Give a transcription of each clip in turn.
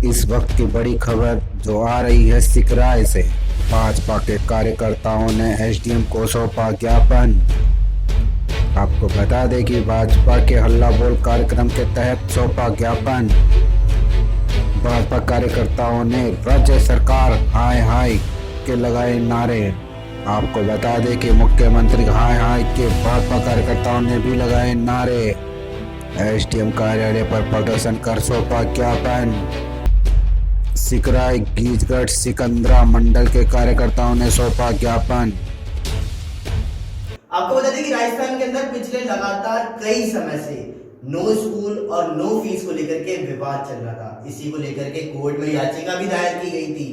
इस वक्त की बड़ी खबर जो आ रही है सिकराय से। भाजपा के कार्यकर्ताओं ने एसडीएम को सौंपा ज्ञापन। आपको बता दें कि भाजपा के हल्ला बोल कार्यक्रम के तहत सौंपा ज्ञापन। भाजपा कार्यकर्ताओं ने राज्य सरकार हाय हाय के लगाए नारे। आपको बता दें कि मुख्यमंत्री हाय हाय के भाजपा कार्यकर्ताओं ने भी लगाए नारे। एसडीएम कार्यालय पर प्रदर्शन कर सौंपा ज्ञापन। सिकराय गीजगढ़ सिकंदरा मंडल के कार्यकर्ताओं ने सौंपा ज्ञापन। आपको बता दें कि राजस्थान के अंदर पिछले लगातार कई समय से नो स्कूल और नो फीस को लेकर के विवाद चल रहा था। इसी को लेकर के कोर्ट में याचिका भी दायर की गई थी।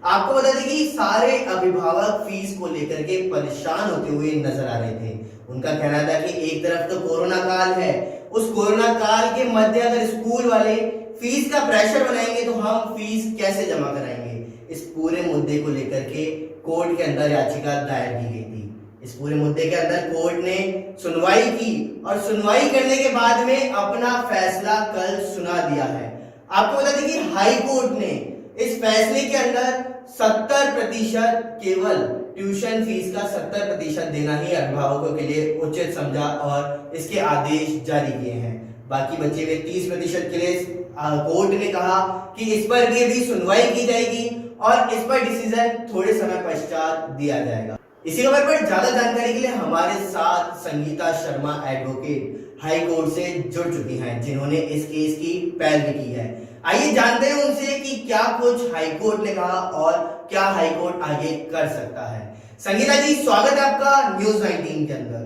आपको बता दें कि सारे अभिभावक फीस को लेकर के परेशान होते हुए नजर आ रहे थे। उनका कहना था कि एक तरफ तो कोरोना काल है, उस कोरोना काल के मध्य अगर स्कूल वाले फीस का प्रेशर बनाएंगे तो हम फीस कैसे जमा कराएंगे। इस पूरे मुद्दे को लेकर के कोर्ट के अंदर याचिका दायर की गई थी। इस पूरे मुद्दे के अंदर कोर्ट ने सुनवाई की और सुनवाई करने के बाद में अपना फैसला कल सुना दिया है। आपको बता दें कि हाई कोर्ट ने इस फैसले के अंदर 70% केवल ट्यूशन फीस का 70% देना ही अभिभावकों के लिए उचित समझा और इसके आदेश जारी किए हैं। बाकी बचे हुए 30% के लिए कोर्ट ने कहा कि इस पर भी सुनवाई की जाएगी और इस पर डिसीजन थोड़े समय पश्चात दिया जाएगा। इसी खबर पर ज्यादा जानकारी के लिए हमारे साथ Sangeeta Sharma advocate high court से जुड़ चुकी हैं, जिन्होंने इस केस की पैरवी की है। आइए जानते हैं उनसे कि क्या कुछ हाई कोर्ट ने कहा और क्या हाई कोर्ट आगे कर सकता है। संगीता जी, स्वागत है आपका न्यूज़ 19 के अंदर।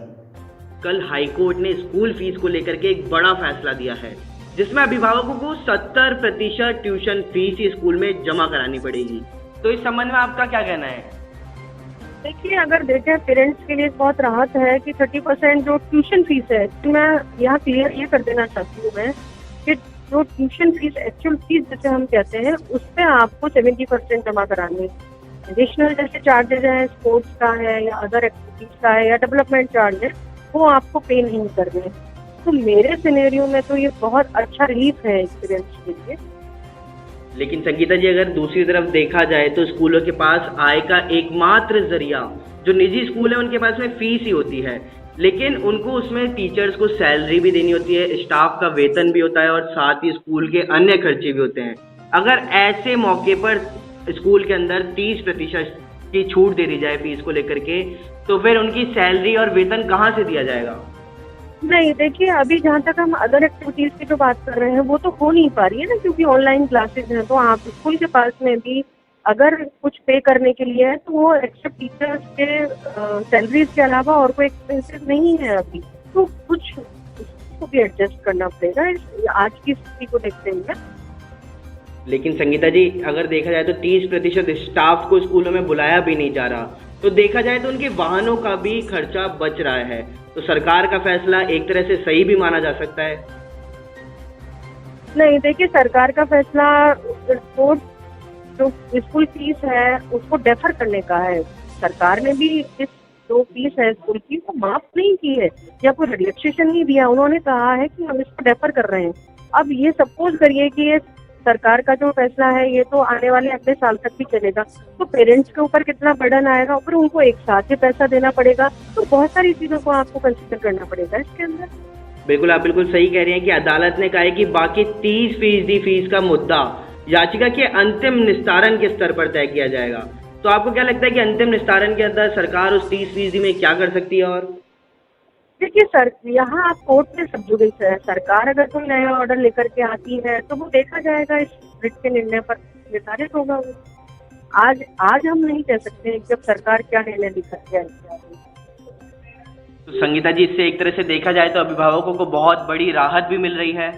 कल हाई कोर्ट ने स्कूल फीस को लेकर के एक बड़ा फैसला दिया है, जिसमें अभिभावकों को 70% ट्यूशन फीस स्कूल में जमा करानी पड़ेगी। तो इस संबंध में आपका क्या कहना है? देखिए, अगर देखें पेरेंट्स के लिए बहुत राहत है कि 30% जो ट्यूशन फीस है, तो मैं यहाँ क्लियर ये कर देना चाहती हूँ मैं कि जो ट्यूशन फीस एक्चुअल फीस जैसे हम कहते हैं उस पर आपको 70% जमा करानी है। एडिशनल जैसे चार्जेज हैं, स्पोर्ट्स का है या अदर एक्टिविटीज का है या डेवलपमेंट चार्ज है, वो आपको पे नहीं करने। तो मेरे सिनेरियो में तो ये बहुत अच्छा रिलीफ है पेरेंट्स के लिए। लेकिन संगीता जी, अगर दूसरी तरफ देखा जाए तो स्कूलों के पास आय का एकमात्र जरिया जो निजी स्कूल है उनके पास में फीस ही होती है, लेकिन उनको उसमें टीचर्स को सैलरी भी देनी होती है, स्टाफ का वेतन भी होता है और साथ ही स्कूल के अन्य खर्चे भी होते हैं। अगर ऐसे मौके पर स्कूल के अंदर 30% की छूट दे दी जाए फीस को लेकर के, तो फिर उनकी सैलरी और वेतन कहाँ से दिया जाएगा? नहीं, देखिए, अभी जहाँ तक हम अदर एक्टिविटीज की जो बात कर रहे हैं वो तो हो नहीं पा रही है ना, क्योंकि ऑनलाइन क्लासेज हैं। तो आप स्कूल के पास में भी अगर कुछ पे करने के लिए है तो वो एक्सेप्ट टीचर्स के सैलरीज के अलावा और कोई एक्सपेंसेस नहीं है अभी, तो कुछ उसको भी एडजस्ट करना पड़ेगा आज की स्थिति को देखते हुए। लेकिन संगीता जी, अगर देखा जाए तो 30% स्टाफ को स्कूलों में बुलाया भी नहीं जा रहा, तो देखा जाए तो उनके वाहनों का भी खर्चा बच रहा है। तो सरकार का फैसला एक तरह से सही भी माना जा सकता है। नहीं, देखिए, सरकार का फैसला कोर्ट जो स्कूल फीस है उसको डेफर करने का है। सरकार ने भी इस जो फीस है स्कूल की वो माफ नहीं की है या कोई रिलैक्सेशन नहीं दिया। उन्होंने कहा है कि हम इसको डेफर कर रहे हैं। अब ये सपोज करिए कि ये सरकार का जो फैसला है ये तो आने वाले अगले साल तक भी चलेगा, तो पेरेंट्स के ऊपर कितना बर्डन आएगा, ऊपर उनको एक साथ ही पैसा देना पड़ेगा। तो बहुत सारी चीजों को आपको कंसिडर करना पड़ेगा इसके अंदर। बिल्कुल, आप बिल्कुल सही कह रही हैं कि अदालत ने कहा है कि बाकी 30% फीस का मुद्दा याचिका के अंतिम निस्तारण के स्तर पर तय किया जाएगा। तो आपको क्या लगता है कि अंतिम निस्तारण के अंदर सरकार उस 30% में क्या कर सकती है? और देखिए सर, यहाँ आप कोर्ट में सब जुड़े है। सरकार अगर कोई नया ऑर्डर लेकर के आती है तो वो देखा जाएगा, इस रिट के निर्णय पर निर्धारित होगा वो। आज हम नहीं कह सकते हैं कि अब सरकार क्या निर्णय लेकर के आएगी। तो संगीता जी, इससे एक तरह से देखा जाए तो अभिभावकों को बहुत बड़ी राहत भी मिल रही है।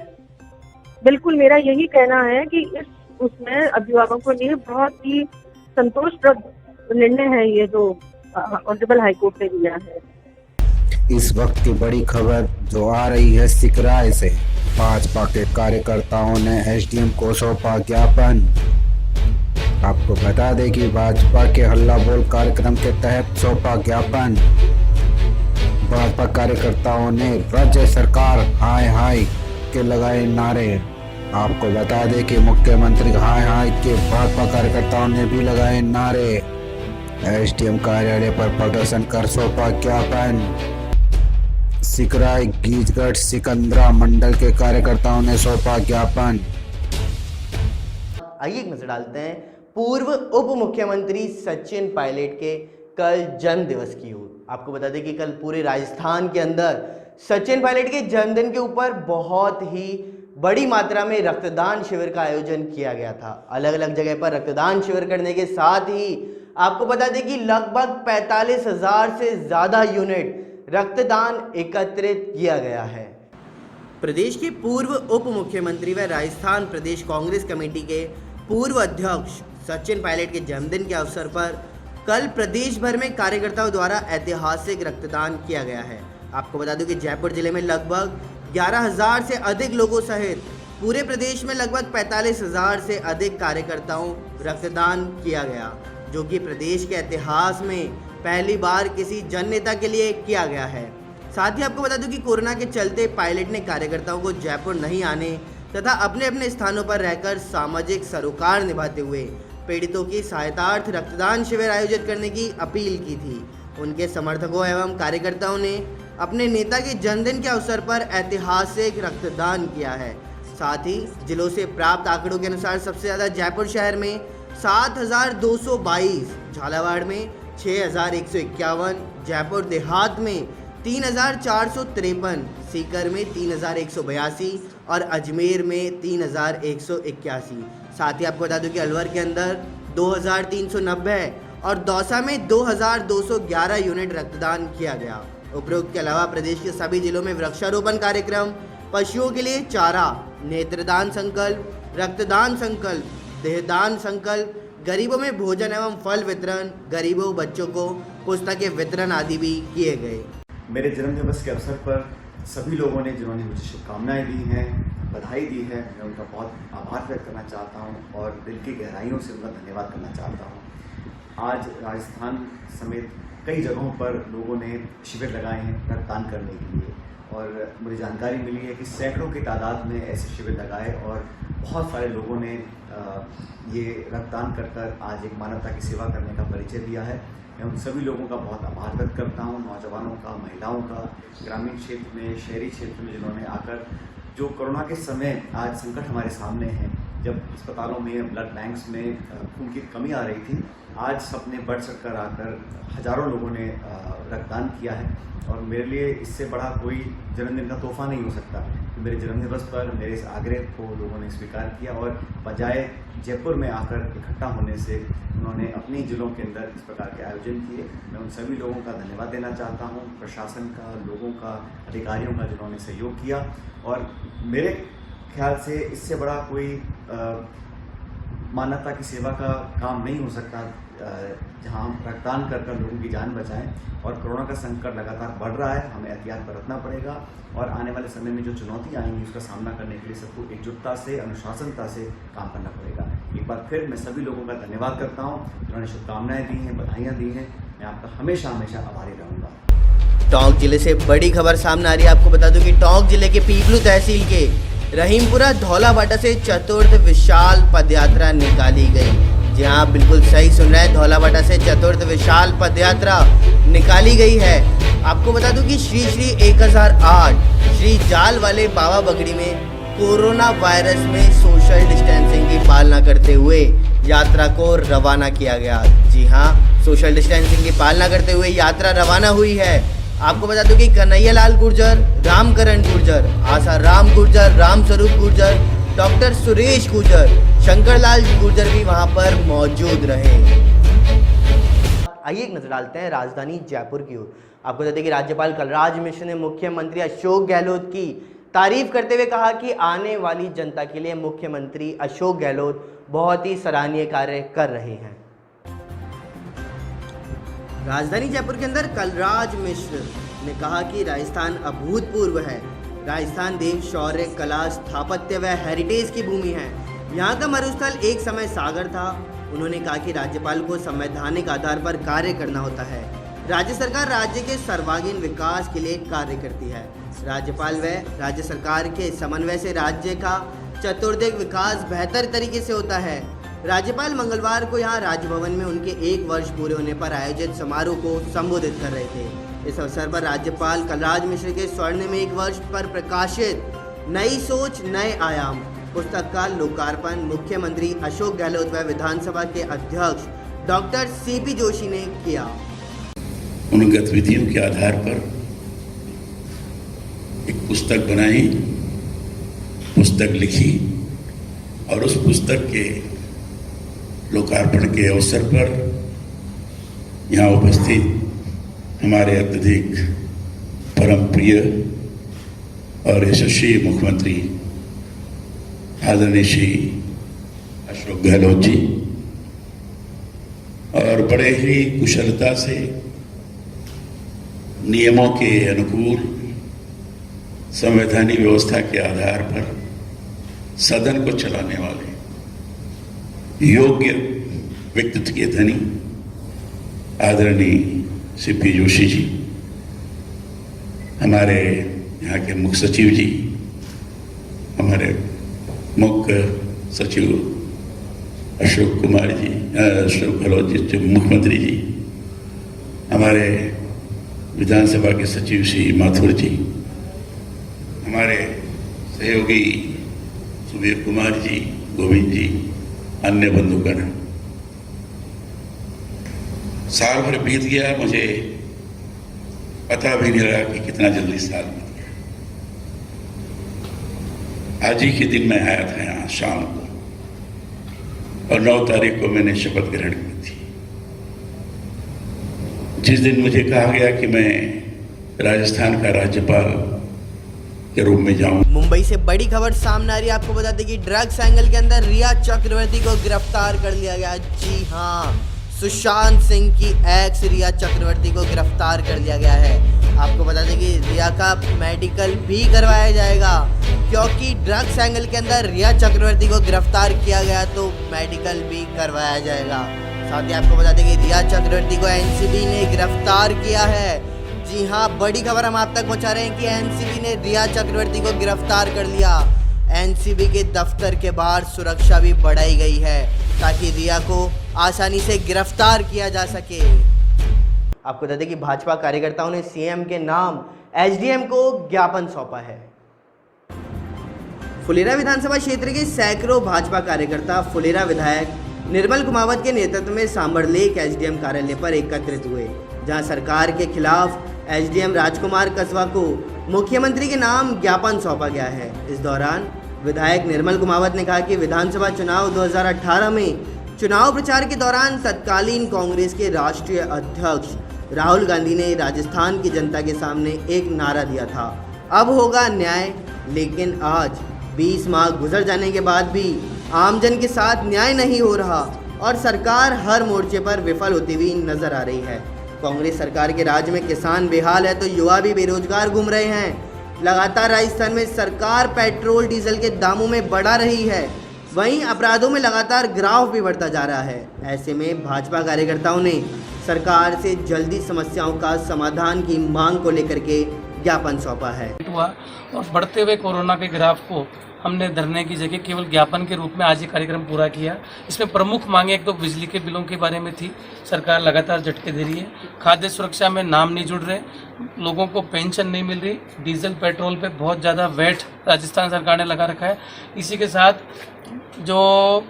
बिल्कुल, मेरा यही कहना है कि इस उसमें अभिभावकों के लिए बहुत ही संतोषप्रद निर्णय है ये जो ऑनरेबल हाईकोर्ट ने दिया है। इस वक्त की बड़ी खबर जो आ रही है सिकराय से। भाजपा के कार्यकर्ताओं ने एसडीएम को सौंपा ज्ञापन। आपको बता दें कि भाजपा के हल्ला बोल कार्यक्रम के तहत सौंपा ज्ञापन। भाजपा कार्यकर्ताओं ने राज्य सरकार हाय हाय के लगाए नारे। आपको बता दें कि मुख्यमंत्री हाय हाय के भाजपा कार्यकर्ताओं ने भी लगाए नारे। एसडीएम कार्यालय पर प्रदर्शन कर सौंपा ज्ञापन। सिकराय गीजगढ़ सिकंदरा मंडल के कार्यकर्ताओं ने सौंपा ज्ञापन। आइए एक नजर डालते हैं पूर्व उप मुख्यमंत्री सचिन पायलट के कल जन्म दिवस की ओर। आपको बता दें कि कल पूरे राजस्थान के अंदर सचिन पायलट के जन्मदिन के ऊपर बहुत ही बड़ी मात्रा में रक्तदान शिविर का आयोजन किया गया था। अलग अलग जगह पर रक्तदान शिविर करने के साथ ही आपको बता दें कि लगभग 45,000 से ज़्यादा यूनिट रक्तदान एकत्रित किया गया है। प्रदेश के पूर्व उप मुख्यमंत्री व राजस्थान प्रदेश कांग्रेस कमेटी के पूर्व अध्यक्ष सचिन पायलट के जन्मदिन के अवसर पर कल प्रदेश भर में कार्यकर्ताओं द्वारा ऐतिहासिक रक्तदान किया गया है। आपको बता दूं कि जयपुर जिले में लगभग 11,000 से अधिक लोगों सहित पूरे प्रदेश में लगभग 45,000 से अधिक कार्यकर्ताओं रक्तदान किया गया, जो कि प्रदेश के इतिहास में पहली बार किसी जन नेता के लिए किया गया है। साथ ही आपको बता दूं कि कोरोना के चलते पायलट ने कार्यकर्ताओं को जयपुर नहीं आने तथा अपने अपने स्थानों पर रहकर सामाजिक सरोकार निभाते हुए पीड़ितों की सहायतार्थ रक्तदान शिविर आयोजित करने की अपील की थी। उनके समर्थकों एवं कार्यकर्ताओं ने अपने नेता के जन्मदिन के अवसर पर ऐतिहासिक रक्तदान किया है। साथ ही जिलों से प्राप्त आंकड़ों के अनुसार सबसे ज़्यादा जयपुर शहर में 7,222, झालावाड़ में 6,151, जयपुर देहात में 3,453, सीकर में 3,182 और अजमेर में 3,181। साथ ही आपको बता दूं कि अलवर के अंदर 2,390 और दौसा में 2,211 यूनिट रक्तदान किया गया। उपरोक्त के अलावा प्रदेश के सभी जिलों में वृक्षारोपण कार्यक्रम, पशुओं के लिए चारा, नेत्रदान संकल्प, रक्तदान संकल्प, देहदान संकल्प, गरीबों में भोजन एवं फल वितरण, गरीबों बच्चों को पुस्तकें वितरण आदि भी किए गए। मेरे जन्मदिवस के अवसर पर सभी लोगों ने जिन्होंने मुझे शुभकामनाएं दी हैं, बधाई दी है, मैं उनका बहुत आभार व्यक्त करना चाहता हूं और दिल की गहराइयों से उनका धन्यवाद करना चाहता हूं। आज राजस्थान समेत कई जगहों पर लोगों ने शिविर लगाए हैं रक्तदान करने के लिए और मुझे जानकारी मिली है कि सैकड़ों की तादाद में ऐसे शिविर लगाए और बहुत सारे लोगों ने ये रक्तदान कर आज एक मानवता की सेवा करने का परिचय दिया है। मैं उन सभी लोगों का बहुत आभार व्यक्त करता हूँ, नौजवानों का, महिलाओं का, ग्रामीण क्षेत्र में, शहरी क्षेत्र में जिन्होंने आकर जो कोरोना के समय आज संकट हमारे सामने हैं, जब अस्पतालों में, ब्लड बैंक्स में खून की कमी आ रही थी, आज सबने बढ़ चढ़ कर आकर हज़ारों लोगों ने रक्तदान किया है और मेरे लिए इससे बड़ा कोई जन्मदिन का तोहफा नहीं हो सकता। तो मेरे जन्मदिवस पर मेरे इस आग्रह को लोगों ने स्वीकार किया और बजाय जयपुर में आकर इकट्ठा होने से उन्होंने अपने ज़िलों के अंदर इस प्रकार के आयोजन किए। मैं उन सभी लोगों का धन्यवाद देना चाहता हूँ, प्रशासन का, लोगों का, अधिकारियों का, जिन्होंने सहयोग किया। और मेरे ख्याल से इससे बड़ा कोई मानवता की सेवा का काम नहीं हो सकता जहां हम रक्तदान कर लोगों की जान बचाएं। और कोरोना का संकट लगातार बढ़ रहा है, हमें एहतियात बरतना पड़ेगा और आने वाले समय में जो चुनौतियां आएंगी उसका सामना करने के लिए सबको एकजुटता से, अनुशासनता से काम करना पड़ेगा। एक बार फिर मैं सभी लोगों का धन्यवाद करता हूं जिन्होंने शुभकामनाएं दी हैं, बधाइयाँ दी हैं। मैं आपका हमेशा हमेशा आभारी रहूँगा। टोंक जिले से बड़ी खबर सामने आ रही है। आपको बता दूं कि टोंक जिले के पीपलू तहसील के रहीमपुरा धौलाबाटा से चतुर्थ विशाल पदयात्रा निकाली गई। जी हाँ, बिल्कुल सही सुन रहे हैं, धौलाबाटा से चतुर्थ विशाल पदयात्रा निकाली गई है। आपको बता दूं कि श्री श्री 1008 श्री जाल वाले बाबा बगड़ी में कोरोना वायरस में सोशल डिस्टेंसिंग की पालना करते हुए यात्रा को रवाना किया गया। जी हाँ, सोशल डिस्टेंसिंग की पालना करते हुए यात्रा रवाना हुई है। आपको बता दूं कि कन्हैयालाल गुर्जर, रामकरण गुर्जर, आसाराम गुर्जर, रामस्वरूप गुर्जर, डॉक्टर सुरेश गुर्जर, शंकरलाल गुर्जर भी वहां पर मौजूद रहे। आइए एक नजर डालते हैं राजधानी जयपुर की ओर। आपको बता दें कि राज्यपाल कलराज मिश्र ने मुख्यमंत्री अशोक गहलोत की तारीफ करते हुए कहा कि आने वाली जनता के लिए मुख्यमंत्री अशोक गहलोत बहुत ही सराहनीय कार्य कर रहे हैं। राजधानी जयपुर के अंदर कलराज मिश्र ने कहा कि राजस्थान अभूतपूर्व है। राजस्थान देव शौर्य, कला, स्थापत्य व हेरिटेज की भूमि है। यहाँ का मरुस्थल एक समय सागर था। उन्होंने कहा कि राज्यपाल को संवैधानिक आधार पर कार्य करना होता है। राज्य सरकार राज्य के सर्वांगीण विकास के लिए कार्य करती है। राज्यपाल व राज्य सरकार के समन्वय से राज्य का चतुर्दिक विकास बेहतर तरीके से होता है। राज्यपाल मंगलवार को यहां राजभवन में उनके 1 वर्ष पूरे होने पर आयोजित समारोह को संबोधित कर रहे थे। इस अवसर पर राज्यपाल कलराज मिश्र के स्वर्णिम 1 वर्ष पर प्रकाशित नई सोच नए आयाम पुस्तक का लोकार्पण मुख्यमंत्री अशोक गहलोत व विधानसभा के अध्यक्ष डॉक्टर सीपी जोशी ने किया। उन गतिविधियों के आधार पर एक पुस्तक बनाई, पुस्तक लिखी और उस पुस्तक के लोकार्पण के अवसर पर यहाँ उपस्थित हमारे अत्यधिक परम प्रिय और यशस्वी मुख्यमंत्री आदरणीय श्री अशोक गहलोत जी और बड़े ही कुशलता से नियमों के अनुकूल संवैधानिक व्यवस्था के आधार पर सदन को चलाने वाले योग्य व्यक्तित्व के धनी आदरणीय सीपी जोशी जी, हमारे यहाँ के मुख्य सचिव जी, हमारे मुख्य सचिव अशोक गहलोत जी, मुख्यमंत्री जी, हमारे विधानसभा के सचिव श्री माथुर जी, हमारे सहयोगी सुबीर कुमार जी, गोविंद जी, अन्य बंधुगण। साल भर बीत गया, मुझे पता भी नहीं लगा कि कितना जल्दी साल बीत गया। आज ही के दिन मैं आया था यहाँ शाम को और 9 तारीख को मैंने शपथ ग्रहण की थी। जिस दिन मुझे कहा गया कि मैं राजस्थान का राज्यपाल के रूप में जाऊं। मुंबई से बड़ी खबर सामने आ रही है। आपको बता दें कि ड्रग्स एंगल के अंदर रिया चक्रवर्ती को गिरफ्तार कर लिया गया। जी हाँ, सुशांत सिंह की एक्स रिया चक्रवर्ती को गिरफ्तार कर लिया गया है। आपको बता दें कि रिया का मेडिकल भी करवाया जाएगा, क्योंकि ड्रग्स एंगल के अंदर रिया चक्रवर्ती को गिरफ्तार किया गया तो मेडिकल भी करवाया जाएगा। साथ ही आपको बता दें कि रिया चक्रवर्ती को एनसीबी ने गिरफ्तार किया है। जी हाँ, बड़ी खबर हम आप तक पहुंचा रहे हैं कि एनसीबी ने रिया चक्रवर्ती को गिरफ्तार कर लिया। एनसीबी के दफ्तर के बाहर सुरक्षा भी बढ़ाई गई है ताकि रिया को आसानी से गिरफ्तार किया जा सके। आपको बता दें कि भाजपा कार्यकर्ताओं ने सीएम के नाम एसडीएम को ज्ञापन सौंपा है। फुलेरा विधानसभा क्षेत्र के सैकड़ों भाजपा कार्यकर्ता फुलेरा विधायक निर्मल कुमावत के नेतृत्व में सांभरलेक एसडीएम कार्यालय पर एकत्रित हुए, जहां सरकार के खिलाफ एसडीएम राजकुमार कसवा को मुख्यमंत्री के नाम ज्ञापन सौंपा गया है। इस दौरान विधायक निर्मल कुमावत ने कहा कि विधानसभा चुनाव 2018 में चुनाव प्रचार के दौरान तत्कालीन कांग्रेस के राष्ट्रीय अध्यक्ष राहुल गांधी ने राजस्थान की जनता के सामने एक नारा दिया था, अब होगा न्याय। लेकिन आज 20 माह गुजर जाने के बाद भी आमजन के साथ न्याय नहीं हो रहा और सरकार हर मोर्चे पर विफल होती हुई नजर आ रही है। कांग्रेस सरकार के राज में किसान बेहाल है तो युवा भी बेरोजगार घूम रहे हैं। लगातार राजस्थान में सरकार पेट्रोल डीजल के दामों में बढ़ा रही है, वहीं अपराधों में लगातार ग्राफ भी बढ़ता जा रहा है। ऐसे में भाजपा कार्यकर्ताओं ने सरकार से जल्दी समस्याओं का समाधान की मांग को लेकर के ज्ञापन सौंपा है। और बढ़ते हुए कोरोना के ग्राफ को हमने धरने की जगह केवल ज्ञापन के रूप में आज ये कार्यक्रम पूरा किया। इसमें प्रमुख मांगे एक तो बिजली के बिलों के बारे में थी, सरकार लगातार झटके दे रही है। खाद्य सुरक्षा में नाम नहीं जुड़ रहे, लोगों को पेंशन नहीं मिल रही, डीजल पेट्रोल पे बहुत ज़्यादा वैट राजस्थान सरकार ने लगा रखा है। इसी के साथ जो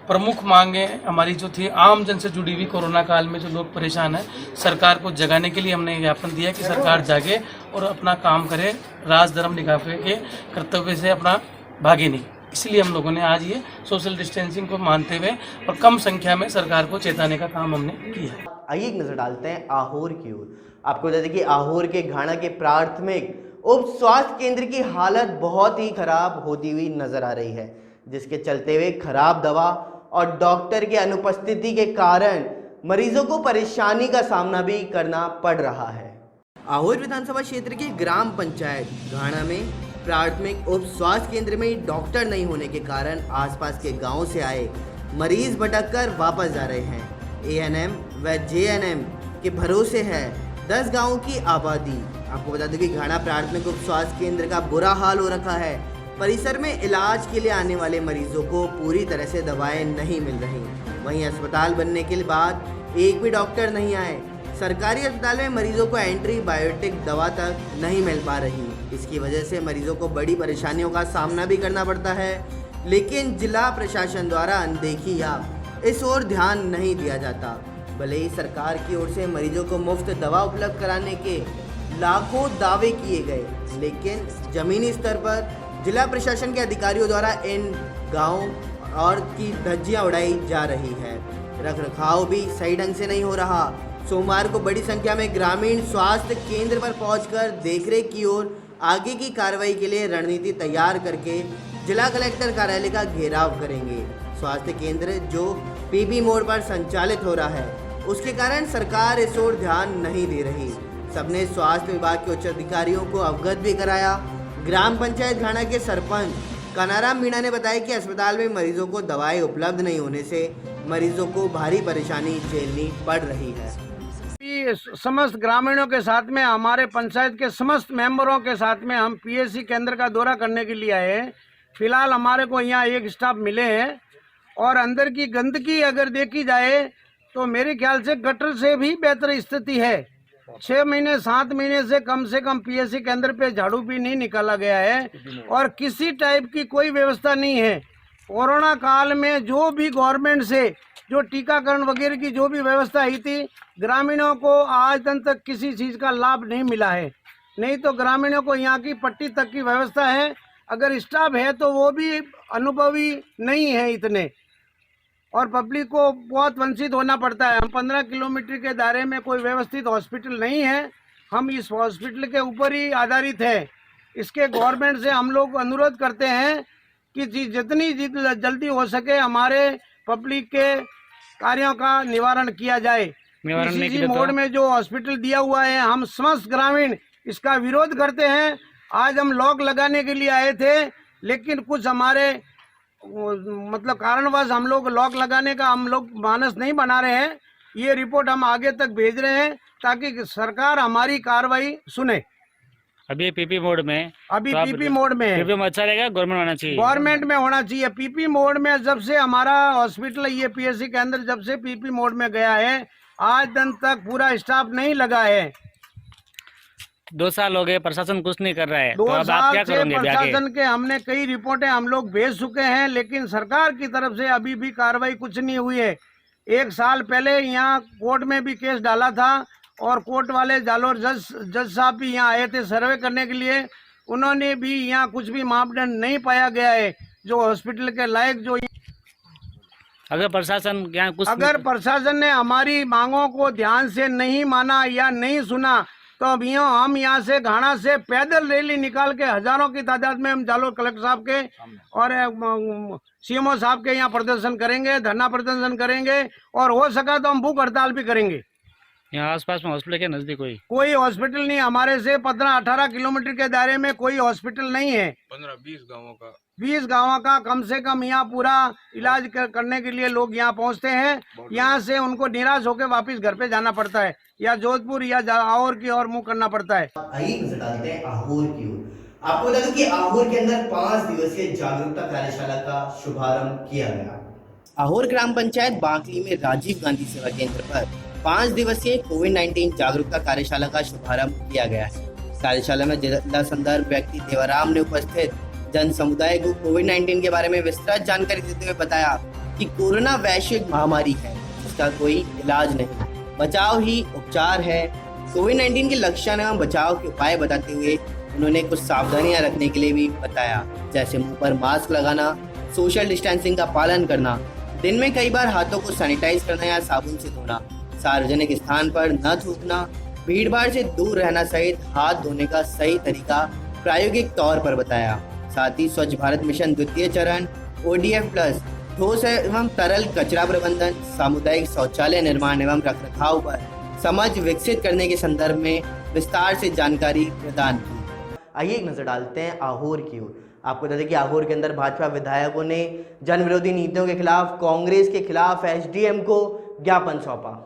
प्रमुख मांगे हमारी जो थी आम जन से जुड़ी हुई, कोरोना काल में जो लोग परेशान हैं, सरकार को जगाने के लिए हमने ज्ञापन दिया कि सरकार जागे और अपना काम करे, राज धर्म निकाह के कर्तव्य से अपना भागे नहीं। इसलिए हम लोगों ने आज ये सोशल डिस्टेंसिंग को मानते हुए और कम संख्या में सरकार को चेताने का काम हमने किया। आइए एक नजर डालते हैं आहोर की ओर। आपको बता दें कि आहोर के घाना के प्राथमिक उप स्वास्थ्य केंद्र की हालत बहुत ही खराब होती हुई नजर आ रही है, जिसके चलते हुए खराब दवा और डॉक्टर की अनुपस्थिति के कारण मरीजों को परेशानी का सामना भी करना पड़ रहा है। आहोर विधानसभा क्षेत्र के ग्राम पंचायत घाना में प्राथमिक उप स्वास्थ्य केंद्र में डॉक्टर नहीं होने के कारण आसपास के गांवों से आए मरीज भटक कर वापस जा रहे हैं। एएनएम व जेएनएम के भरोसे है 10 गांवों की आबादी। आपको बता दें कि घाना प्राथमिक उप स्वास्थ्य केंद्र का बुरा हाल हो रखा है। परिसर में इलाज के लिए आने वाले मरीजों को पूरी तरह से दवाएं नहीं मिल रही। वहीं अस्पताल बनने के बाद एक भी डॉक्टर नहीं आए। सरकारी अस्पताल में मरीजों को एंटीबायोटिक दवा तक नहीं मिल पा रही। इसकी वजह से मरीजों को बड़ी परेशानियों का सामना भी करना पड़ता है, लेकिन जिला प्रशासन द्वारा अनदेखी या इस ओर ध्यान नहीं दिया जाता। भले ही सरकार की ओर से मरीजों को मुफ्त दवा उपलब्ध कराने के लाखों दावे किए गए, लेकिन जमीनी स्तर पर जिला प्रशासन के अधिकारियों द्वारा इन गाँव और की धज्जियां उड़ाई जा रही है। रखरखाव भी सही ढंग से नहीं हो रहा। सोमवार को बड़ी संख्या में ग्रामीण स्वास्थ्य केंद्र पर पहुंचकर देखरेख की ओर आगे की कार्रवाई के लिए रणनीति तैयार करके जिला कलेक्टर कार्यालय का घेराव करेंगे। स्वास्थ्य केंद्र जो पीपी मोड पर संचालित हो रहा है, उसके कारण सरकार इस ओर ध्यान नहीं दे रही। सबने स्वास्थ्य विभाग के उच्च अधिकारियों को अवगत भी कराया। ग्राम पंचायत घाना के सरपंच कनाराम मीणा ने बताया कि अस्पताल में मरीजों को दवाएं उपलब्ध नहीं होने से मरीजों को भारी परेशानी झेलनी पड़ रही है। समस्त ग्रामीणों के साथ में, हमारे पंचायत के समस्त मेंबरों के साथ में हम पीएससी केंद्र का दौरा करने के लिए आए हैं। फिलहाल हमारे को यहाँ एक स्टाफ मिले हैं और अंदर की गंदगी अगर देखी जाए तो मेरे ख्याल से गटर से भी बेहतर स्थिति है। 6 महीने 7 महीने से कम पीएससी केंद्र पे झाड़ू भी नहीं निकाला गया है और किसी टाइप की कोई व्यवस्था नहीं है। कोरोना काल में जो भी गवर्नमेंट से जो टीकाकरण वगैरह की जो भी व्यवस्था हुई थी, ग्रामीणों को आज दिन तक किसी चीज़ का लाभ नहीं मिला है। नहीं तो ग्रामीणों को यहाँ की पट्टी तक की व्यवस्था है। अगर स्टाफ है तो वो भी अनुभवी नहीं है इतने, और पब्लिक को बहुत वंचित होना पड़ता है। हम 15 किलोमीटर के दायरे में कोई व्यवस्थित हॉस्पिटल नहीं है। हम इस हॉस्पिटल के ऊपर ही आधारित है। इसके गवर्नमेंट से हम लोग अनुरोध करते हैं कि जितनी जल्दी हो सके हमारे पब्लिक के कार्यों का निवारण किया जाए। इसी मोड में जो हॉस्पिटल दिया हुआ है, हम समस्त ग्रामीण इसका विरोध करते हैं। आज हम लॉक लगाने के लिए आए थे, लेकिन कुछ हमारे मतलब कारणवश हम लोग लॉक लगाने का हम लोग मानस नहीं बना रहे हैं। ये रिपोर्ट हम आगे तक भेज रहे हैं ताकि सरकार हमारी कार्रवाई सुने। अभी पीपी मोड में, अभी तो पीपी मोड में है। पीपी में अच्छा रहेगा, गवर्नमेंट होना चाहिए, गवर्नमेंट में होना चाहिए। पीपी मोड में जब से हमारा हॉस्पिटल ये पीएससी के अंदर जब से पीपी मोड में गया है, आज दिन तक पूरा स्टाफ नहीं लगा है। 2 साल हो गए, प्रशासन कुछ नहीं कर रहा है। 2 तो अब आप क्या साल से करोगे? प्रशासन के हमने कई रिपोर्टें हम लोग भेज चुके हैं, लेकिन सरकार की तरफ से अभी भी कार्रवाई कुछ नहीं हुई है। 1 साल पहले यहाँ कोर्ट में भी केस डाला था और कोर्ट वाले जालोर जज साहब भी यहाँ आए थे सर्वे करने के लिए। उन्होंने भी यहाँ कुछ भी मापदंड नहीं पाया गया है जो हॉस्पिटल के लायक। जो अगर प्रशासन यहाँ कुछ, अगर प्रशासन ने हमारी मांगों को ध्यान से नहीं माना या नहीं सुना तो अब हम यहाँ से घाना से पैदल रैली निकाल के हजारों की तादाद में हम जालोर कलेक्टर साहब के और सीएमओ साहब के यहाँ प्रदर्शन करेंगे, धरना प्रदर्शन करेंगे, और हो सका तो हम भूख हड़ताल भी करेंगे। यहाँ आसपास में हॉस्पिटल के नजदीक कोई हॉस्पिटल नहीं। हमारे से 15-18 किलोमीटर के दायरे में कोई हॉस्पिटल नहीं है। 20 गाँवों का कम से कम यहाँ पूरा इलाज करने के लिए लोग यहाँ पहुँचते हैं। यहाँ से उनको निराश होकर वापस घर पे जाना पड़ता है या जोधपुर या आहोर की ओर मुंह करना पड़ता है। आइए नजर डालते हैं आहोर की ओर। आपको बता दूं कि आहोर के अंदर 5 दिवसीय जागरूकता कार्यशाला का शुभारंभ किया गया। आहोर ग्राम पंचायत बांकली में राजीव गांधी सेवा केंद्र पर 5 दिवसीय कोविड-19 जागरूकता कार्यशाला का शुभारंभ किया गया है। कार्यशाला में जिला संदर्भ व्यक्ति देवाराम ने उपस्थित जन समुदाय को कोविड-19 के बारे में विस्तृत जानकारी देते हुए बताया कि कोरोना वैश्विक महामारी है जिसका कोई इलाज नहीं, बचाव ही उपचार है। कोविड-19 के लक्षण एवं बचाव के उपाय बताते हुए उन्होंने कुछ सावधानियां रखने के लिए भी बताया, जैसे मुंह पर मास्क लगाना, सोशल डिस्टेंसिंग का पालन करना, दिन में कई बार हाथों को सैनिटाइज करना या साबुन से धोना, सार्वजनिक स्थान पर न थूकना, भीड़ भाड़ से दूर रहना सहित हाथ धोने का सही तरीका प्रायोगिक तौर पर बताया। साथ ही स्वच्छ भारत मिशन द्वितीय चरण, ODF+, ठोस एवं तरल कचरा प्रबंधन, सामुदायिक शौचालय निर्माण एवं रखरखाव पर समझ विकसित करने के संदर्भ में विस्तार से जानकारी प्रदान की। आइए एक नजर डालते हैं आहोर की ओर। आपको बता दें कि आहोर के अंदर भाजपा विधायकों ने जन विरोधी नीतियों के खिलाफ कांग्रेस के खिलाफ SDM को ज्ञापन सौंपा।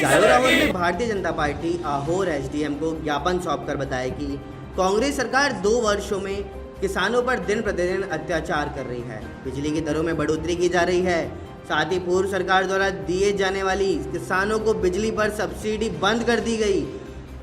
जालोर में भारतीय जनता पार्टी आहोर SDM को ज्ञापन सौंपकर बताया कि कांग्रेस सरकार 2 वर्षों में किसानों पर दिन प्रतिदिन अत्याचार कर रही है। बिजली की दरों में बढ़ोतरी की जा रही है। साथ ही पूर्व सरकार द्वारा दिए जाने वाली किसानों को बिजली पर सब्सिडी बंद कर दी गई।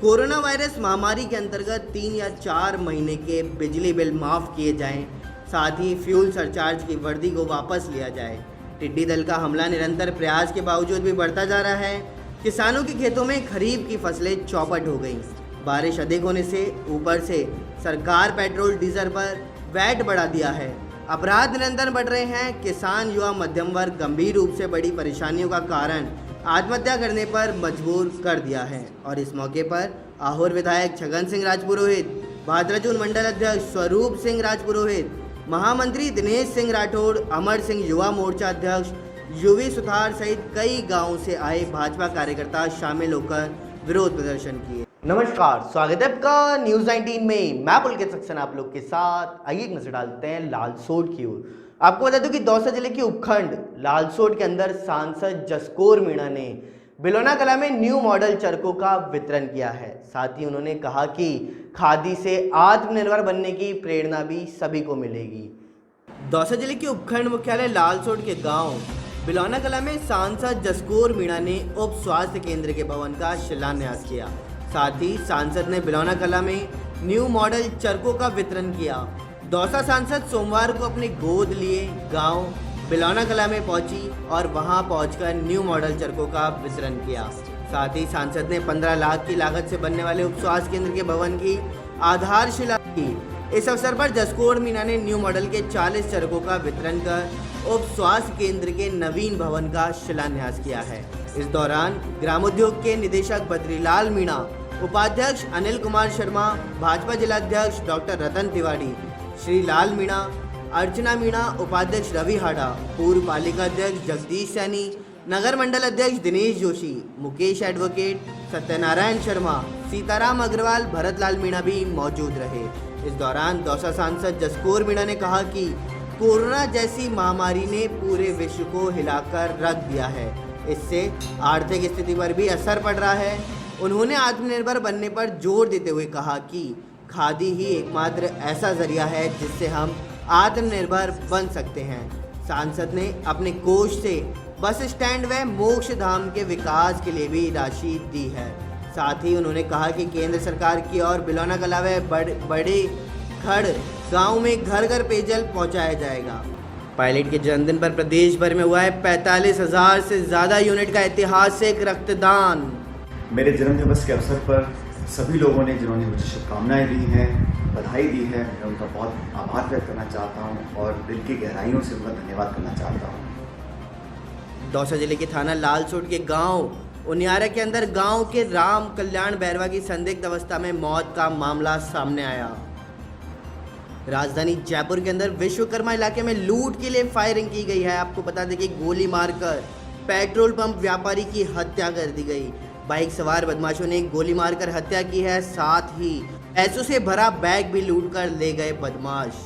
कोरोना वायरस महामारी के अंतर्गत 3 या 4 महीने के बिजली बिल माफ़ किए जाएं। साथ ही फ्यूल सरचार्ज की वर्दी को वापस लिया जाए। टिड्डी दल का हमला निरंतर प्रयास के बावजूद भी बढ़ता जा रहा है। किसानों के खेतों में खरीफ की फसलें चौपट हो गईं। बारिश अधिक होने से ऊपर से सरकार पेट्रोल डीजल पर वैट बढ़ा दिया है। अपराध निरंतर बढ़ रहे हैं। किसान युवा मध्यम वर्ग गंभीर रूप से बड़ी परेशानियों का कारण आत्महत्या करने पर मजबूर कर दिया है। और इस मौके पर आहोर विधायक छगन सिंह राजपुरोहित, भाद्रचून मंडल अध्यक्ष स्वरूप सिंह राजपुरोहित, महामंत्री दिनेश सिंह राठौड़, अमर सिंह युवा मोर्चा अध्यक्ष युवी सुथार सहित कई गांवों से आए भाजपा कार्यकर्ता शामिल होकर विरोध प्रदर्शन किए। नमस्कार, स्वागत है आपका न्यूज़ 19 में। मैं पुलकित सक्सेना आप लोग के साथ। आइए एक नजर डालते हैं लालसोट की ओर। आपको बता दूं कि दौसा जिले के उपखंड लालसोट के अंदर सांसद जसकौर मीणा ने बिलोना कला में न्यू मॉडल चरखों का वितरण किया है। साथ ही उन्होंने कहा कि खादी से आत्मनिर्भर बनने की प्रेरणा भी सभी को मिलेगी। दौसा जिले के उपखंड मुख्यालय लालसोट के गांव बिलोना कला में सांसद जसकौर मीणा ने उप स्वास्थ्य केंद्र के भवन का शिलान्यास किया। साथ ही सांसद ने बिलोना कला में न्यू मॉडल चरखों का वितरण किया। दौसा सांसद सोमवार को अपनी गोद लिए गांव बिलोना कला में पहुंची और वहां पहुंचकर न्यू मॉडल चरखों का वितरण किया। साथ ही सांसद ने 15 लाख की लागत से बनने वाले उप स्वास्थ्य केंद्र के भवन की आधारशिला की। इस अवसर पर जसकौर मीणा ने न्यू मॉडल के 40 चरखों का वितरण कर उप स्वास्थ्य केंद्र के नवीन भवन का शिलान्यास किया है। इस दौरान ग्रामोद्योग के निदेशक बद्रीलाल मीणा, उपाध्यक्ष अनिल कुमार शर्मा, भाजपा जिलाध्यक्ष डॉक्टर रतन तिवारी, श्री लाल मीणा, अर्चना मीणा, उपाध्यक्ष रवि हाडा, पूर्व पालिका अध्यक्ष जगदीश सैनी, नगर मंडल अध्यक्ष दिनेश जोशी, मुकेश एडवोकेट, सत्यनारायण शर्मा, सीताराम अग्रवाल, भरत लाल मीणा भी मौजूद रहे। इस दौरान दौसा सांसद जसकौर मीणा ने कहा कि कोरोना जैसी महामारी ने पूरे विश्व को हिलाकर रख दिया है। इससे आर्थिक स्थिति पर भी असर पड़ रहा है। उन्होंने आत्मनिर्भर बनने पर जोर देते हुए कहा कि खादी ही एकमात्र ऐसा जरिया है जिससे हम आत्मनिर्भर बन सकते हैं। सांसद ने अपने कोष से बस स्टैंड व मोक्ष धाम के विकास के लिए भी राशि दी है। साथ ही उन्होंने कहा कि केंद्र सरकार की ओर बिलोना कला व बड़े खड़ गांव में घर घर पेयजल पहुंचाया जाएगा। पायलट के जन्मदिन पर प्रदेश भर में हुआ है 45,000 से ज़्यादा यूनिट का ऐतिहासिक रक्तदान। मेरे जन्मदिवस के अवसर पर सभी लोगों ने जिन्होंने मुझे शुभकामनाएं दी हैं, बधाई दी है, मैं उनका बहुत आभार व्यक्त करना चाहता हूं और दिल की गहराइयों से उनका धन्यवाद करना चाहता हूं। दौसा जिले के थाना लालसोट के गांव उनियारा के अंदर गांव के राम कल्याण बैरवा की संदिग्ध अवस्था में मौत का मामला सामने आया। राजधानी जयपुर के अंदर विश्वकर्मा इलाके में लूट के लिए फायरिंग की गई है। आपको बता दें कि गोली मारकर पेट्रोल पंप व्यापारी की हत्या कर दी गई। बाइक सवार बदमाशों ने गोली मारकर हत्या की है। साथ ही पैसों से भरा बैग भी लूट कर ले गए बदमाश।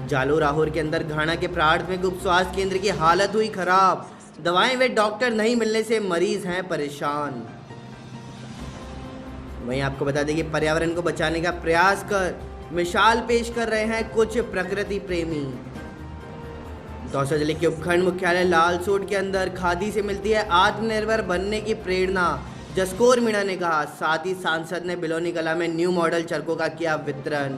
जालोर राहोर के अंदर घाना के प्राथमिक उप स्वास्थ्य केंद्र की हालत हुई खराब। दवाएं व डॉक्टर नहीं मिलने से मरीज हैं परेशान। वहीं आपको बता दें कि पर्यावरण को बचाने का प्रयास कर मिसाल पेश कर रहे हैं कुछ प्रकृति प्रेमी। दौसा जिले के उपखंड मुख्यालय लालसोट के अंदर खादी से मिलती है आत्मनिर्भर बनने की प्रेरणा, जसकौर मीणा ने कहा। साथ ही सांसद ने बिलोनी कला में न्यू मॉडल चरखों का किया वितरण।